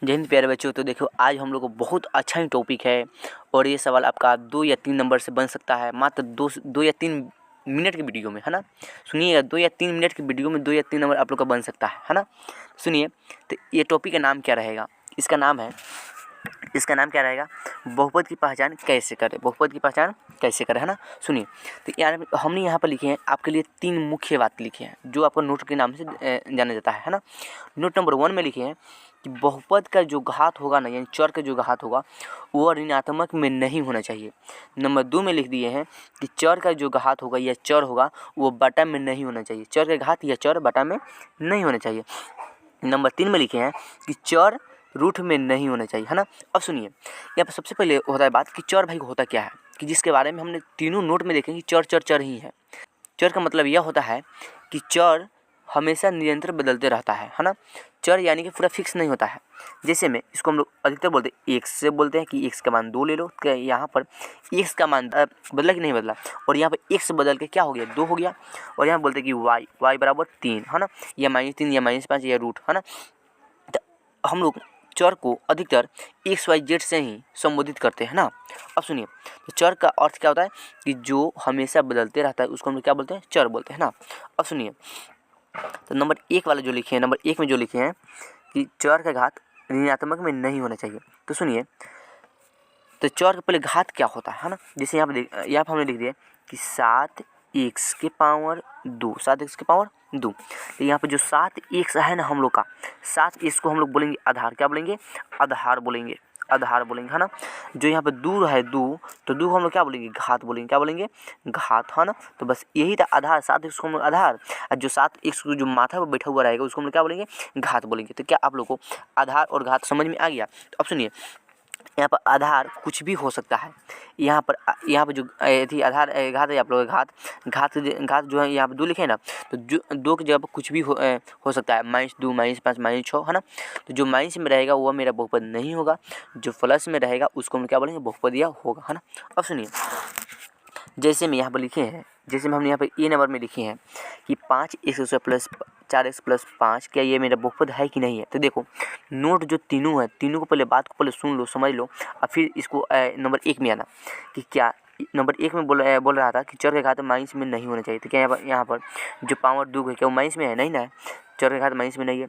जय हिंद प्यारे बच्चों। तो देखो आज हम लोग को बहुत अच्छा ही टॉपिक है और ये सवाल आपका 2 या 3 नंबर से बन सकता है मात्र 2 या 3 मिनट की वीडियो में, है ना। सुनिएगा, 2 या 3 मिनट की वीडियो में 2 या 3 नंबर आप लोग का बन सकता है ना। सुनिए, तो ये टॉपिक का नाम क्या रहेगा? इसका नाम क्या रहेगा? बहुपद की पहचान कैसे करें, बहुपद की पहचान कैसे करें, है ना। सुनिए, तो यार हमने यहाँ पर लिखे हैं आपके लिए 3 मुख्य बात लिखे हैं जो आपको नोट के नाम से जाना जाता है ना। नोट नंबर 1 में लिखे हैं कि बहुपद का जो घात होगा ना, यानी चर का जो घात होगा वो ऋणात्मक में नहीं होना चाहिए। नंबर 2 में लिख दिए हैं कि चर का जो घात होगा या चर होगा वो बटा में नहीं होना चाहिए। चर का घात या चर बटा में नहीं होना चाहिए। नंबर 3 में लिखे हैं कि चर रूट में नहीं होना चाहिए, है ना। अब सुनिए, यहाँ पर सबसे पहले होता है बात कि चर भाई होता क्या है, कि जिसके बारे में हमने तीनों नोट में देखें कि चर चर चर ही है। चर का मतलब यह होता है कि चर हमेशा निरंतर बदलते रहता है ना। चर यानी कि पूरा फिक्स नहीं होता है। जैसे में इसको हम लोग अधिकतर बोलते हैं एक्स से बोलते हैं कि एक्स का मान 2 ले लो। क्या यहाँ पर एक्स का मान बदला कि नहीं बदला, और यहाँ पर एक्स बदल के क्या हो गया, 2 हो गया। और यहाँ बोलते हैं कि वाई बराबर 3, है ना, या -3 या -5 या रूट, है ना। तो हम लोग चर को अधिकतर एक्स वाई जेड से ही संबोधित करते हैं ना। अब सुनिए, तो चर का अर्थ क्या होता है कि जो हमेशा बदलते रहता है उसको हम लोग क्या बोलते हैं, चर बोलते हैं ना। अब सुनिए, तो नंबर 1 वाला जो लिखे हैं, नंबर 1 में जो लिखे हैं कि चर का घात ऋणात्मक में नहीं होना चाहिए। तो सुनिए, तो चर का पहले घात क्या होता है ना। जैसे यहाँ पर हमने लिख दिया कि 7x के पावर 2, 7x के पावर 2। तो यहाँ पर जो 7x है ना हम लोग का, 7x को हम लोग बोलेंगे आधार। क्या बोलेंगे? आधार बोलेंगे, आधार बोलेंगे, है ना। जो यहाँ पे दूर है 2, तो 2 को हम लोग क्या बोलेंगे, घात बोलेंगे। क्या बोलेंगे? घात, है ना। तो बस यही था आधार, 7x को हम लोग आधार, और जो 7x को जो माथा पर बैठा हुआ रहेगा उसको हम लोग क्या बोलेंगे, घात बोलेंगे। तो क्या आप लोग को आधार और घात समझ में आ गया? तो अब सुनिए, यहाँ पर आधार कुछ भी हो सकता है। यहाँ पर जो थी आधार घात है आप लोग घात जो है यहाँ पर 2 लिखे हैं ना, तो जो 2 की जगह पर कुछ भी हो सकता है, -2 -5 -6, है ना। तो जो माइनस में रहेगा वो मेरा बहुपद नहीं होगा, जो प्लस में रहेगा उसको हम क्या बोलेंगे, बहुपदीय होगा, है ना। अब सुनिए, जैसे में यहाँ पर लिखे हैं, जैसे में हमने यहाँ पर ए नंबर में लिखे हैं कि 5x² प्लस 4x प्लस 5, क्या ये मेरा बहुपद है कि नहीं है। तो देखो, नोट जो तीनों है, तीनों को पहले बात को पहले सुन लो, समझ लो, और फिर इसको नंबर 1 में आना कि क्या नंबर 1 में बोल रहा था कि चर के घात माइनस में नहीं होना चाहिए। तो क्या यहाँ पर जो पावर 2 है क्या वो माइनस में है? नहीं ना, चर के घात माइनस में नहीं है।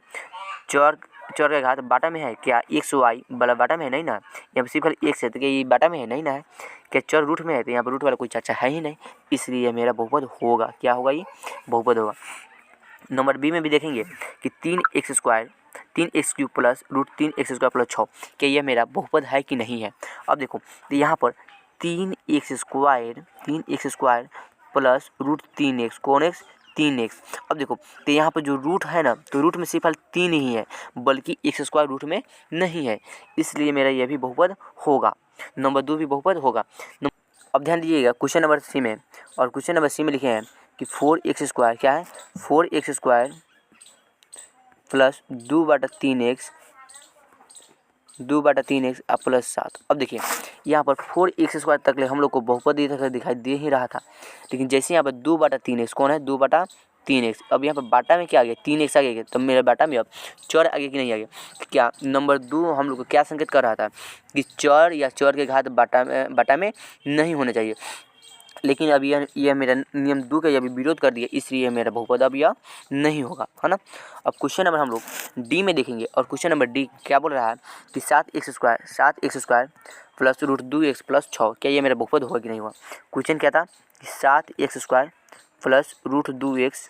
चर का घात बाटा में है क्या? एक्स वाई वाला बाटा में है? नहीं ना, यहाँ पर सिर्फ एक्स है, तो क्या ये बाटा में है? नहीं ना है। क्या चर रूट में है? तो यहाँ पर रूट वाला कोई चर्चा है ही नहीं, इसलिए मेरा बहुपद होगा। क्या होगा? ये बहुपद होगा। नंबर बी में भी देखेंगे कि 3x² प्लस √3x² प्लस 6, क्या यह मेरा बहुपद है कि नहीं है। अब देखो, तो यहाँ पर 3x² प्लस √3x, कौन x? 3x। अब देखो, तो यहाँ पर जो रूट है ना, तो रूट में सिर्फ 3 ही है, बल्कि x² रूट में नहीं है, इसलिए मेरा यह भी बहुपद होगा। नंबर 2 भी बहुपद होगा। अब ध्यान दीजिएगा क्वेश्चन नंबर सी में, और क्वेश्चन नंबर सी में लिखे हैं कि 4x² क्या है, 4x² प्लस 2/3x अब प्लस 7। अब देखिए, यहाँ पर 4x² तक ले हम लोग को बहुपद दिखाई दे ही रहा था, लेकिन जैसे यहाँ पर 2/3x, कौन है? 2/3x। अब यहाँ पर बाटा में क्या आ गया? 3x आ गया। तब मेरे बाटा में अब चर आ गया कि नहीं आ गया? क्या नंबर 2 हम लोग को क्या संकेत कर रहा था कि चर या चर के घात बाटा में नहीं होना चाहिए, लेकिन अब यह मेरा नियम 2 का अभी विरोध कर दिया, इसलिए मेरा बहुपद अब यह नहीं होगा, है ना। अब क्वेश्चन नंबर हम लोग डी में देखेंगे, और क्वेश्चन नंबर डी क्या बोल रहा है कि 7x² प्लस √2x प्लस 6, क्या ये मेरा बहुपद होगा कि नहीं हुआ। क्वेश्चन क्या था कि 7x² प्लस √2x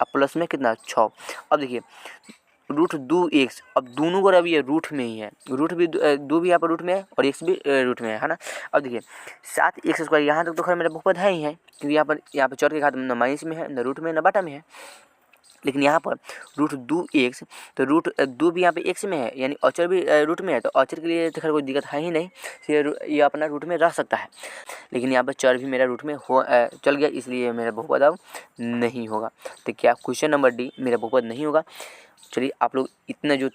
अब प्लस में कितना 6। अब देखिए, √2x, अब दोनों को अब ये रूट में ही है, रूट भी 2 भी यहाँ पर रूट में है और x भी रूट में है ना। अब देखिए 7x² यहाँ तक तो खैर मेरा बहुपद है ही है, क्योंकि यहाँ पर चर के घात न माइनस में है, न रूट में, न बाटा में है। लेकिन यहाँ पर √2x, तो √2 भी यहाँ पे x में है, यानी अचर भी रूट में है, तो अचर के लिए तो खैर कोई दिक्कत है ही नहीं, ये अपना रूट में रह सकता है। लेकिन यहाँ पर चर भी मेरा रूट में चल गया, इसलिए मेरा बहुपद अब नहीं होगा। तो क्या क्वेश्चन नंबर डी मेरा बहुपद नहीं होगा। चलिए, आप लोग इतना जो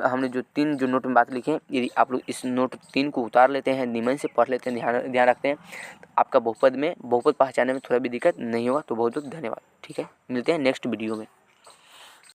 हमने जो 3 जो नोट में बात लिखे हैं, यदि आप लोग इस नोट 3 को उतार लेते हैं, नियमन से पढ़ लेते हैं, ध्यान रखते हैं, तो आपका बहुपद पहचानने में थोड़ा भी दिक्कत नहीं होगा। तो बहुत बहुत धन्यवाद। ठीक है, मिलते हैं नेक्स्ट वीडियो में।